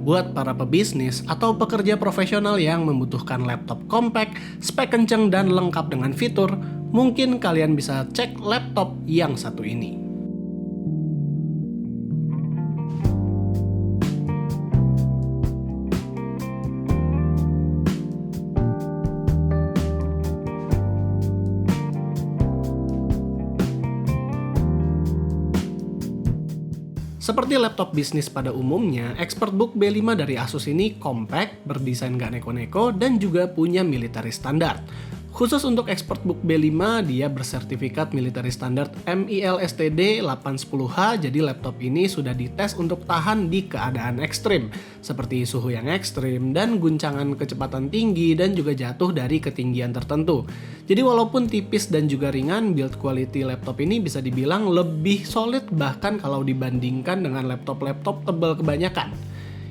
Buat para pebisnis atau pekerja profesional yang membutuhkan laptop compact, spek kenceng dan lengkap dengan fitur, mungkin kalian bisa cek laptop yang satu ini. Seperti laptop bisnis pada umumnya, ExpertBook B5 dari Asus ini compact, berdesain gak neko-neko, dan juga punya military standard. Khusus untuk ExpertBook B5, dia bersertifikat military standard MIL-STD 810H, jadi laptop ini sudah dites untuk tahan di keadaan ekstrim, seperti suhu yang ekstrim, dan guncangan kecepatan tinggi, dan juga jatuh dari ketinggian tertentu. Jadi walaupun tipis dan juga ringan, build quality laptop ini bisa dibilang lebih solid bahkan kalau dibandingkan dengan laptop-laptop tebal kebanyakan.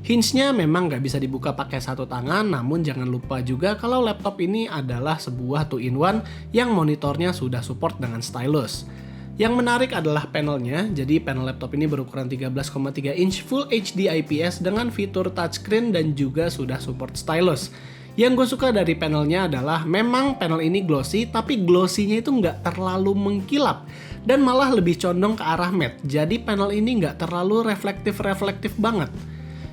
Hinge-nya memang nggak bisa dibuka pakai satu tangan, namun jangan lupa juga kalau laptop ini adalah sebuah 2-in-1 yang monitornya sudah support dengan stylus. Yang menarik adalah panelnya, jadi panel laptop ini berukuran 13,3 inch Full HD IPS dengan fitur touchscreen dan juga sudah support stylus. Yang gue suka dari panelnya adalah memang panel ini glossy, tapi glossy-nya itu nggak terlalu mengkilap dan malah lebih condong ke arah matte, jadi panel ini nggak terlalu reflektif banget.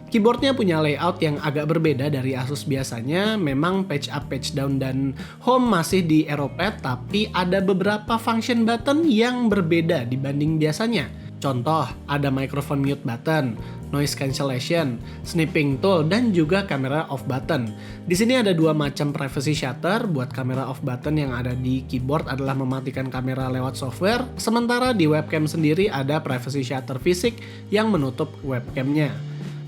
Keyboardnya punya layout yang agak berbeda dari Asus biasanya, memang page up, page down, dan home masih di AeroPad, tapi ada beberapa function button yang berbeda dibanding biasanya. Contoh, ada microphone mute button, noise cancellation, snipping tool, dan juga camera off button. Di sini ada dua macam privacy shutter. Buat camera off button yang ada di keyboard adalah mematikan kamera lewat software, sementara di webcam sendiri ada privacy shutter fisik yang menutup webcamnya.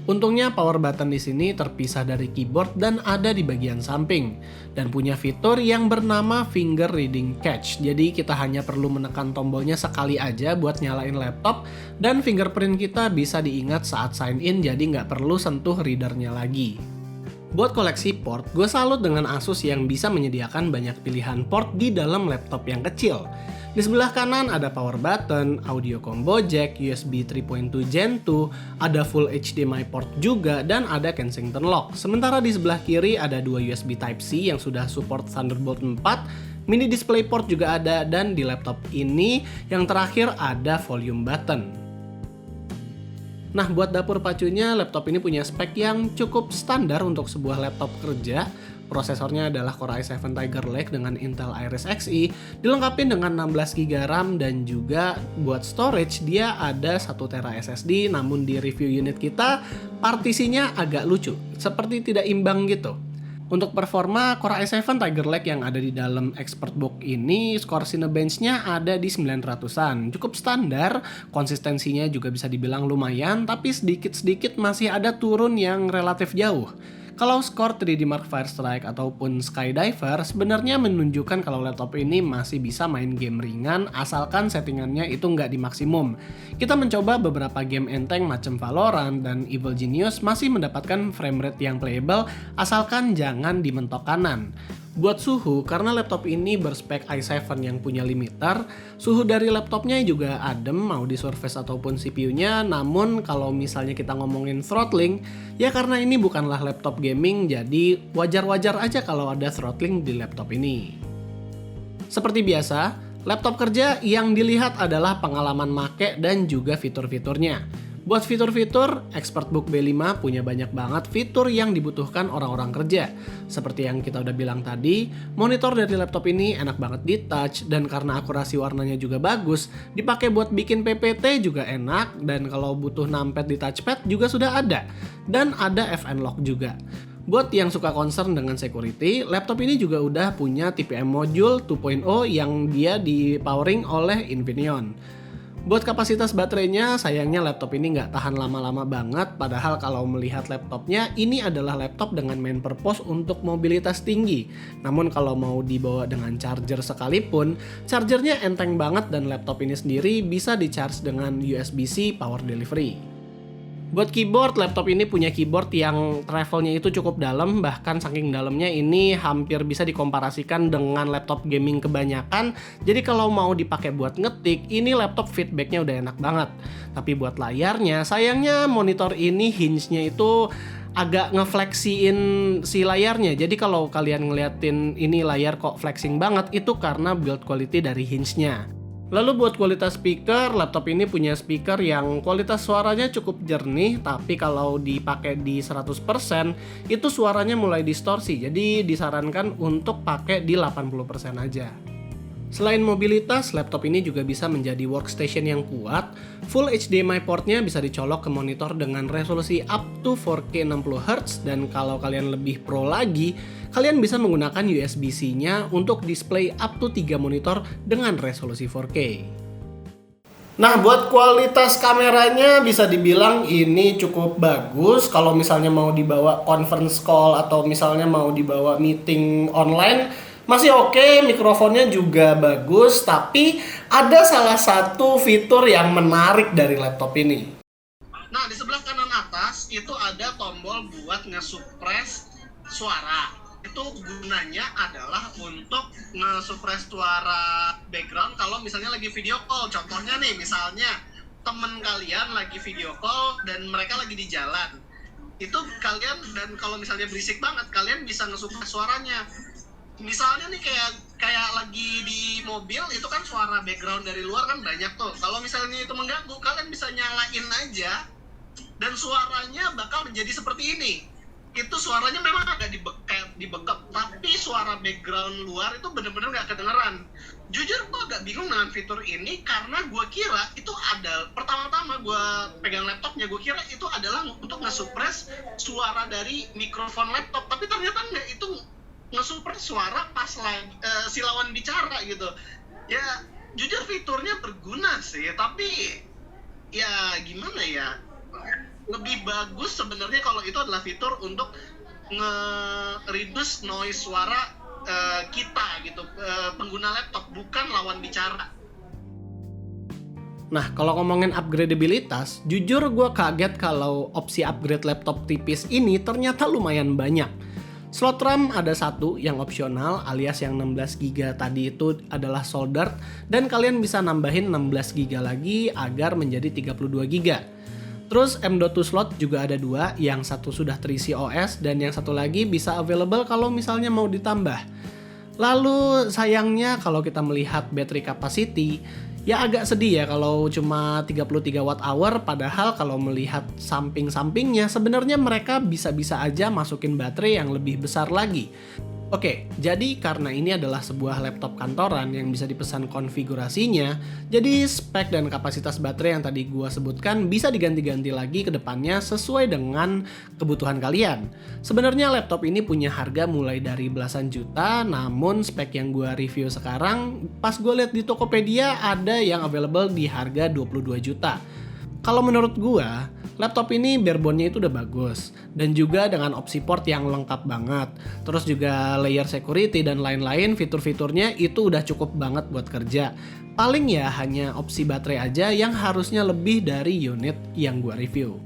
Untungnya power button di sini terpisah dari keyboard dan ada di bagian samping dan punya fitur yang bernama finger reading catch. Jadi kita hanya perlu menekan tombolnya sekali aja buat nyalain laptop dan fingerprint kita bisa diingat saat sign in, jadi nggak perlu sentuh readernya lagi. Buat koleksi port, gue salut dengan Asus yang bisa menyediakan banyak pilihan port di dalam laptop yang kecil. Di sebelah kanan ada power button, audio combo jack, USB 3.2 Gen 2, ada full HDMI port juga, dan ada Kensington lock. Sementara di sebelah kiri ada dua USB Type-C yang sudah support Thunderbolt 4, mini DisplayPort juga ada, dan di laptop ini yang terakhir ada volume button. Nah, buat dapur pacunya, laptop ini punya spek yang cukup standar untuk sebuah laptop kerja. Prosesornya adalah Core i7 Tiger Lake dengan Intel Iris Xe, dilengkapi dengan 16GB RAM, dan juga buat storage dia ada 1TB SSD, namun di review unit kita partisinya agak lucu, seperti tidak imbang gitu. Untuk performa, Core i7 Tiger Lake yang ada di dalam ExpertBook ini, skor Cinebench-nya ada di 900-an. Cukup standar, konsistensinya juga bisa dibilang lumayan, tapi sedikit-sedikit masih ada turun yang relatif jauh. Kalau skor 3D Mark Firestrike ataupun Skydiver sebenarnya menunjukkan kalau laptop ini masih bisa main game ringan asalkan settingannya itu nggak di maksimum. Kita mencoba beberapa game enteng macam Valorant dan Evil Genius masih mendapatkan frame rate yang playable asalkan jangan di mentok kanan. Buat suhu, karena laptop ini berspek i7 yang punya limiter, suhu dari laptopnya juga adem mau di Surface ataupun CPU-nya, namun kalau misalnya kita ngomongin throttling, ya karena ini bukanlah laptop gaming, jadi wajar-wajar aja kalau ada throttling di laptop ini. Seperti biasa, laptop kerja yang dilihat adalah pengalaman make dan juga fitur-fiturnya. Buat fitur-fitur, ExpertBook B5 punya banyak banget fitur yang dibutuhkan orang-orang kerja. Seperti yang kita udah bilang tadi, monitor dari laptop ini enak banget di touch, dan karena akurasi warnanya juga bagus, dipakai buat bikin PPT juga enak, dan kalau butuh numpad di touchpad juga sudah ada. Dan ada FN lock juga. Buat yang suka concern dengan security, laptop ini juga udah punya TPM module 2.0 yang dia di-powering oleh Infineon. Buat kapasitas baterainya, sayangnya laptop ini nggak tahan lama-lama banget, padahal kalau melihat laptopnya, ini adalah laptop dengan main purpose untuk mobilitas tinggi. Namun kalau mau dibawa dengan charger sekalipun, chargernya enteng banget dan laptop ini sendiri bisa di-charge dengan USB-C power delivery. Buat keyboard, laptop ini punya keyboard yang travelnya itu cukup dalam, bahkan saking dalamnya ini hampir bisa dikomparasikan dengan laptop gaming kebanyakan. Jadi kalau mau dipakai buat ngetik, ini laptop feedbacknya udah enak banget. Tapi buat layarnya, sayangnya monitor ini hinge-nya itu agak ngefleksiin si layarnya. Jadi kalau kalian ngeliatin ini layar kok flexing banget, itu karena build quality dari hinge-nya. Lalu buat kualitas speaker, laptop ini punya speaker yang kualitas suaranya cukup jernih, tapi kalau dipakai di 100% itu suaranya mulai distorsi, jadi disarankan untuk pakai di 80% aja. Selain mobilitas, laptop ini juga bisa menjadi workstation yang kuat. Full HDMI portnya bisa dicolok ke monitor dengan resolusi up to 4K 60Hz, dan kalau kalian lebih pro lagi, kalian bisa menggunakan USB-C-nya untuk display up to 3 monitor dengan resolusi 4K. Nah, buat kualitas kameranya bisa dibilang ini cukup bagus. Kalau misalnya mau dibawa conference call atau misalnya mau dibawa meeting online, masih oke, mikrofonnya juga bagus, tapi ada salah satu fitur yang menarik dari laptop ini. Nah, di sebelah kanan atas itu ada tombol buat nge-suppress suara. Itu gunanya adalah untuk nge-suppress suara background kalau misalnya lagi video call. Contohnya nih, misalnya temen kalian lagi video call dan mereka lagi di jalan. Itu kalian, dan kalau misalnya berisik banget, kalian bisa nge-suppress suaranya. Misalnya nih kayak lagi di mobil, itu kan suara background dari luar kan banyak tuh. Kalau misalnya itu mengganggu, kalian bisa nyalain aja dan suaranya bakal menjadi seperti ini. Itu suaranya memang agak dibekep, tapi suara background luar itu bener-bener gak kedengeran. Jujur gue agak bingung dengan fitur ini karena gue kira itu ada, pertama-tama gue pegang laptopnya, gue kira itu adalah untuk nge-suppress suara dari mikrofon laptop, tapi ternyata enggak, itu nge-suppress suara pas lagi si lawan bicara gitu. Ya jujur fiturnya berguna sih, tapi ya gimana ya, lebih bagus sebenarnya kalau itu adalah fitur untuk nge-reduce noise suara kita gitu, pengguna laptop, bukan lawan bicara. Nah, kalau ngomongin upgradabilitas, jujur gue kaget kalau opsi upgrade laptop tipis ini ternyata lumayan banyak. Slot RAM ada satu yang opsional, alias yang 16GB tadi itu adalah soldered, dan kalian bisa nambahin 16GB lagi agar menjadi 32GB. Terus M.2 slot juga ada dua, yang satu sudah terisi OS dan yang satu lagi bisa available kalau misalnya mau ditambah. Lalu sayangnya kalau kita melihat battery capacity, ya agak sedih ya kalau cuma 33 watt hour, padahal kalau melihat samping-sampingnya sebenarnya mereka bisa-bisa aja masukin baterai yang lebih besar lagi. Oke, jadi karena ini adalah sebuah laptop kantoran yang bisa dipesan konfigurasinya, jadi spek dan kapasitas baterai yang tadi gua sebutkan bisa diganti-ganti lagi ke depannya sesuai dengan kebutuhan kalian. Sebenarnya laptop ini punya harga mulai dari belasan juta, namun spek yang gua review sekarang, pas gua lihat di Tokopedia ada yang available di harga 22 juta. Kalau menurut gua, laptop ini barebone-nya itu udah bagus, dan juga dengan opsi port yang lengkap banget. Terus juga layer security dan lain-lain, fitur-fiturnya itu udah cukup banget buat kerja. Paling ya hanya opsi baterai aja yang harusnya lebih dari unit yang gua review.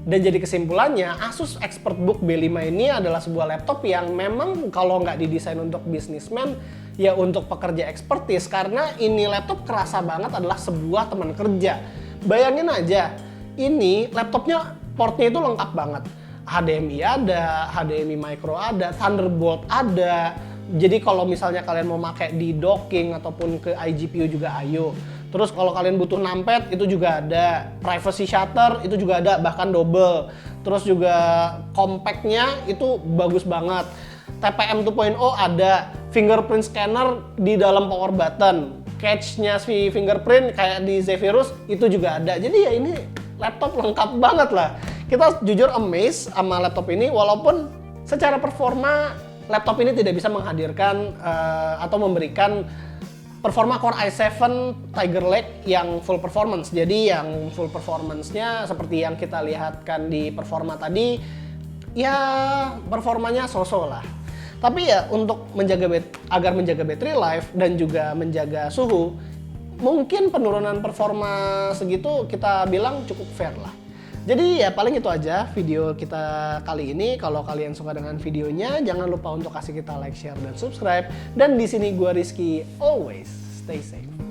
Dan jadi kesimpulannya, Asus ExpertBook B5 ini adalah sebuah laptop yang memang kalau nggak didesain untuk bisnismen, ya untuk pekerja expertise, karena ini laptop kerasa banget adalah sebuah teman kerja. Bayangin aja, ini laptopnya portnya itu lengkap banget. HDMI ada, HDMI micro ada, Thunderbolt ada. Jadi kalau misalnya kalian mau pakai di docking ataupun ke iGPU juga ayo. Terus kalau kalian butuh numpad itu juga ada, privacy shutter itu juga ada, bahkan double. Terus juga compactnya itu bagus banget. TPM 2.0 ada, fingerprint scanner di dalam power button. Catch-nya si fingerprint kayak di Zephyrus itu juga ada. Jadi ya ini laptop lengkap banget lah. Kita jujur amazed sama laptop ini, walaupun secara performa laptop ini tidak bisa menghadirkan atau memberikan performa Core i7 Tiger Lake yang full performance. Jadi yang full performance-nya seperti yang kita lihatkan di performa tadi, ya performanya so-so lah. Tapi ya untuk agar menjaga battery life dan juga menjaga suhu, mungkin penurunan performa segitu kita bilang cukup fair lah. Jadi ya paling itu aja video kita kali ini. Kalau kalian suka dengan videonya, jangan lupa untuk kasih kita like, share, dan subscribe. Dan di sini gua Rizky, always stay safe.